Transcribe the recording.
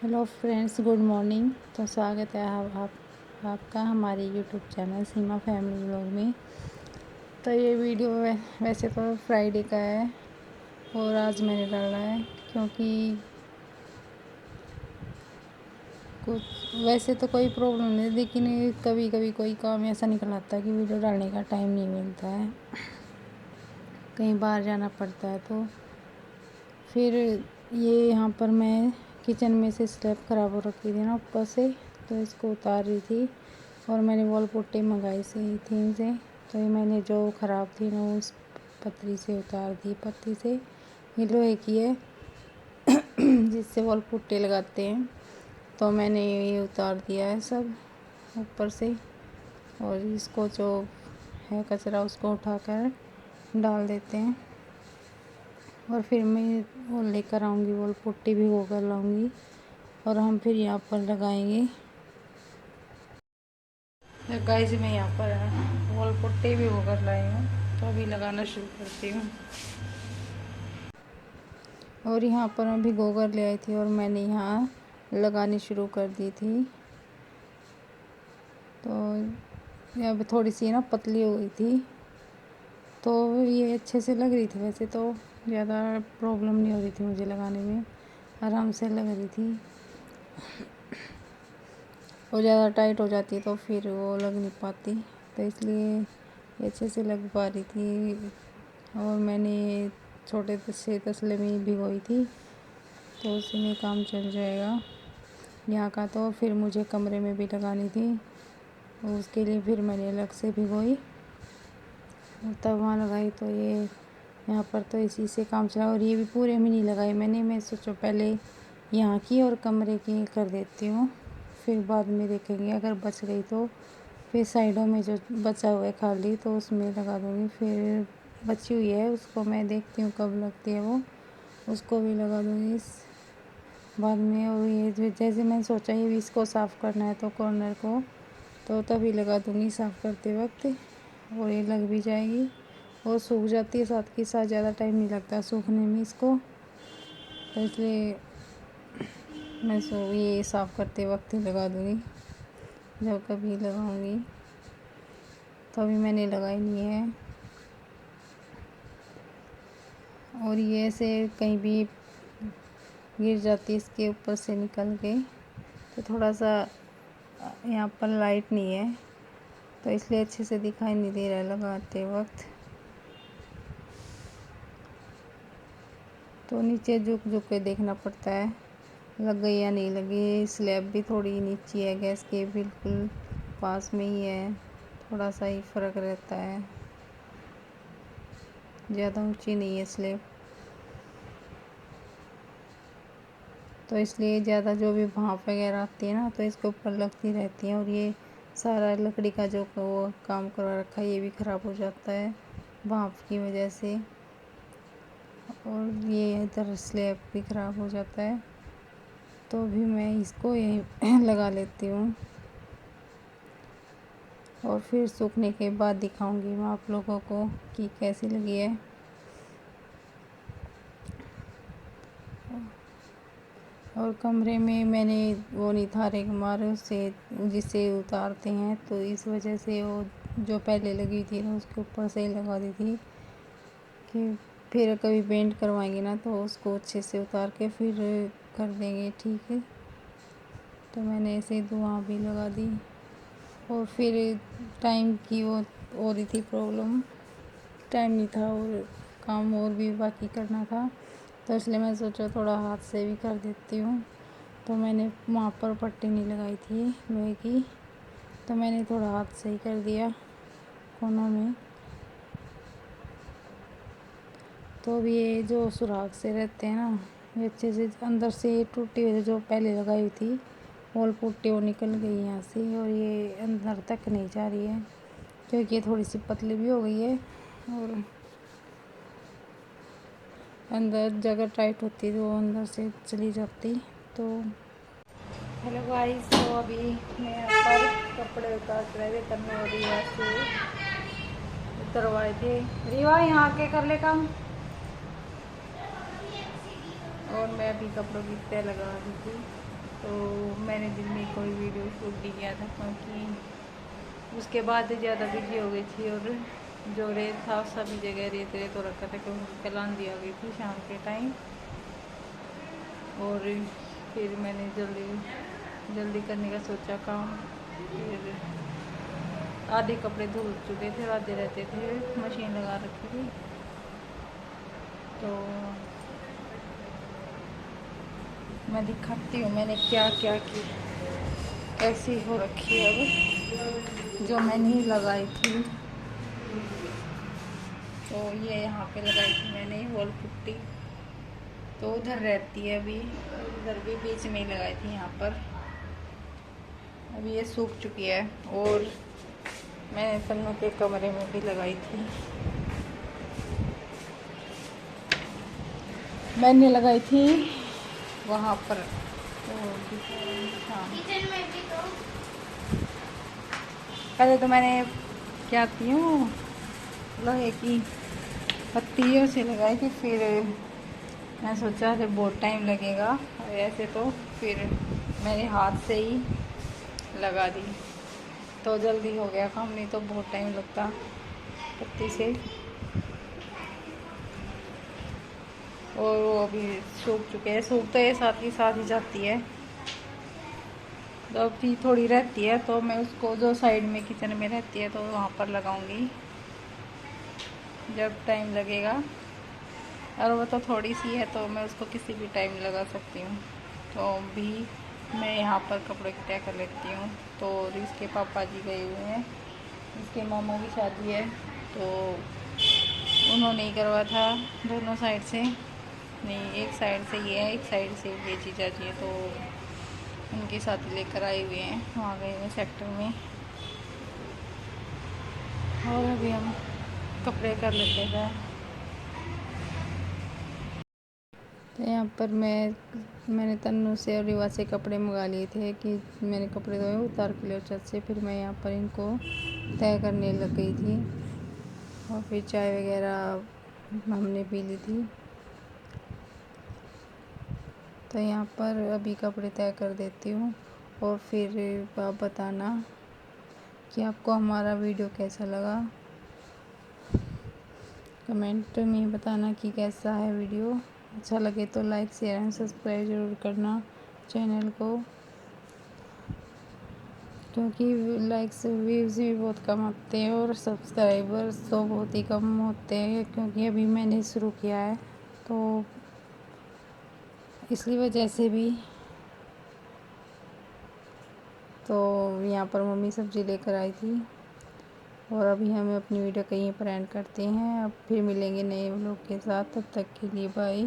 Hello friends, good morning. तो स्वागत है आपका हमारे यूट्यूब चैनल सीमा फैमिली व्लॉग में। तो ये वीडियो वैसे तो फ्राइडे का है और आज मैंने डाला है क्योंकि कुछ वैसे तो कोई प्रॉब्लम नहीं, लेकिन कभी कभी कोई काम ऐसा निकल आता है कि वीडियो डालने का टाइम नहीं मिलता है, कहीं बाहर जाना पड़ता है। तो फिर ये यहाँ पर मैं किचन में से स्लैब ख़राब हो रखी थी ना ऊपर से, तो इसको उतार रही थी। और मैंने वॉल पुट्टी मंगाई थी इनसे, तो ये मैंने जो ख़राब थी ना उस पतरी से उतार दी। पत्ती से ये लोहे की है जिससे वॉल पुट्टी लगाते हैं, तो मैंने ये उतार दिया है सब ऊपर से। और इसको जो है कचरा उसको उठाकर डाल देते हैं और फिर मैं वो लेकर आऊँगी, वॉल पुट्टी भी वो कर लाऊँगी और हम फिर यहाँ पर लगाएंगे। तो गाइस मैं यहाँ पर वॉल पुट्टी भी वो कर लाई हूँ, तो अभी लगाना शुरू करती हूँ। और यहाँ पर मैं भी गोबर ले आई थी और मैंने यहाँ लगानी शुरू कर दी थी। तो यहाँ पे थोड़ी सी ना पतली हो गई थी, तो ये अच्छे से लग रही थी। वैसे तो ज़्यादा प्रॉब्लम नहीं हो रही थी मुझे लगाने में, आराम से लग रही थी। और ज़्यादा टाइट हो जाती तो फिर वो लग नहीं पाती, तो इसलिए ये अच्छे से लग पा रही थी। और मैंने छोटे से तसले में भिगोई थी, तो उसी में काम चल जाएगा यहाँ का। तो फिर मुझे कमरे में भी लगानी थी, उसके लिए फिर मैंने अलग से भिगोई और तब वहाँ लगाई। तो ये यहाँ पर तो इसी से काम चला। और ये भी पूरे में नहीं लगाई मैं सोचा पहले यहाँ की और कमरे की कर देती हूँ, फिर बाद में देखेंगे अगर बच गई तो फिर साइडों में जो बचा हुआ है खाली तो उसमें लगा दूँगी। फिर बची हुई है उसको मैं देखती हूँ कब लगती है, वो उसको भी लगा दूँगी इस बाद में। और ये जैसे मैंने सोचा ये भी इसको साफ़ करना है तो कॉर्नर को तो तभी लगा दूँगी साफ़ करते वक्त, और ये लग भी जाएगी और सूख जाती है साथ के साथ। ज़्यादा टाइम नहीं लगता सूखने में इसको, तो इसलिए मैं ये साफ़ करते वक्त ही लगा दूँगी। जब कभी लगाऊँगी तो अभी मैंने लगाई नहीं है। और ये ऐसे कहीं भी गिर जाती इसके ऊपर से निकल के, तो थोड़ा सा यहाँ पर लाइट नहीं है तो इसलिए अच्छे से दिखाई नहीं दे रहा है लगाते वक्त। तो नीचे झुक झुक के देखना पड़ता है लग गई या नहीं लगी। स्लैब भी थोड़ी नीचे है, गैस के बिल्कुल पास में ही है, थोड़ा सा ही फ़र्क रहता है, ज़्यादा ऊंची नहीं है स्लैब। तो इसलिए ज़्यादा जो भी भाप वगैरह आती है ना तो इसके ऊपर लगती रहती है। और ये सारा लकड़ी का जो वो काम करवा रखा है ये भी ख़राब हो जाता है भाप की वजह से। और ये इधर स्लैब भी ख़राब हो जाता है, तो भी मैं इसको यहीं लगा लेती हूँ। और फिर सूखने के बाद दिखाऊंगी मैं आप लोगों को कि कैसी लगी है। और कमरे में मैंने वो नहीं था रेगमार से जिसे उतारते हैं, तो इस वजह से वो जो पहले लगी थी ना उसके ऊपर से ही लगा दी थी कि फिर कभी पेंट करवाएंगे ना तो उसको अच्छे से उतार के फिर कर देंगे, ठीक है। तो मैंने ऐसे वहाँ भी लगा दी। और फिर टाइम की वो हो रही थी प्रॉब्लम, टाइम नहीं था और काम और भी बाकी करना था, तो इसलिए मैं सोचा थोड़ा हाथ से भी कर देती हूँ। तो मैंने वहाँ पर पट्टी नहीं लगाई थी लोहे की, तो मैंने थोड़ा हाथ से ही कर दिया कोनों में। तो अब ये जो सुराख से रहते हैं ना ये अच्छे से अंदर से टूटी हुई जो पहले लगाई थी वॉल पुट्टी वो निकल गई यहाँ से, और ये अंदर तक नहीं जा रही है क्योंकि ये थोड़ी सी पतली भी हो गई है और अंदर जगह टाइट होती तो अंदर से चली जाती। तो हेलो गाइस, तो अभी मैं यहाँ पर कपड़े उतार कर करने वाली है उतरवाए थे। रीवा यहाँ के कर ले काम। और मैं अभी कपड़ों की तय लगा दी थी, तो मैंने दिन में कोई वीडियो शूट नहीं किया था क्योंकि उसके बाद ज़्यादा बिजी हो गई थी, और जो रेत था सभी जगह रेत रेत हो रखा था क्योंकि कल आंधी आ गई थी शाम के टाइम। और फिर मैंने जल्दी जल्दी करने का सोचा काम। फिर आधे कपड़े धुल चुके थे और आधे रहते थे, मशीन लगा रखी थी। तो मैं दिखाती हूँ मैंने क्या क्या की, कैसी हो रखी है अब जो मैंने लगाई थी। तो ये यहाँ पे लगाई थी मैंने वॉल पुट्टी, तो उधर रहती है अभी, उधर भी बीच में ही लगाई थी यहाँ पर। अभी ये सूख चुकी है। और मैंने तन्नू के कमरे में भी लगाई थी, मैंने लगाई थी वहाँ पर। तो हाँ, पहले तो मैंने क्या की हूँ लोहे की पत्तियों से लगाई थी, फिर मैं सोचा कि बहुत टाइम लगेगा ऐसे, तो फिर मैंने हाथ से ही लगा दी तो जल्दी हो गया काम, नहीं तो बहुत टाइम लगता पत्ती से। और वो अभी सूख चुके हैं, सूख तो ये साथ ही साथ ही जाती है। तो अभी थोड़ी रहती है तो मैं उसको जो साइड में किचन में रहती है तो वहाँ पर लगाऊंगी जब टाइम लगेगा। और वो तो थोड़ी सी है तो मैं उसको किसी भी टाइम लगा सकती हूँ। तो अभी मैं यहाँ पर कपड़े की तय कर लेती हूँ। तो इसके पापा जी गए हुए हैं, इसके मामू की शादी है, तो उन्होंने ही करवा था दोनों साइड से, नहीं एक साइड से ये है, एक साइड से ये जीजा जी है। तो उनके साथ लेकर आए हुए हैं, वहाँ गए हुए सेक्टर में। और अभी हम कपड़े कर लेते हैं। तो यहाँ पर मैंने तन्नू से और रिवा से कपड़े मंगा लिए थे कि मैंने कपड़े धोए उतार के लिए छत से। फिर मैं यहाँ पर इनको तय करने लग गई थी, और फिर चाय वगैरह हमने पी ली थी। तो यहाँ पर अभी कपड़े तय कर देती हूँ, और फिर आप बताना कि आपको हमारा वीडियो कैसा लगा। कमेंट में बताना कि कैसा है वीडियो। अच्छा लगे तो लाइक शेयर एंड सब्सक्राइब ज़रूर करना चैनल को, क्योंकि लाइक्स व्यूज़ भी बहुत कम आते हैं और सब्सक्राइबर्स तो बहुत ही कम होते हैं, क्योंकि अभी मैंने शुरू किया है तो इसलिए वजह से भी। तो यहाँ पर मम्मी सब्ज़ी लेकर आई थी, और अभी हमें अपनी वीडियो कहीं पर एंड करते हैं। अब फिर मिलेंगे नए व्लॉग के साथ, तब तक के लिए बाय।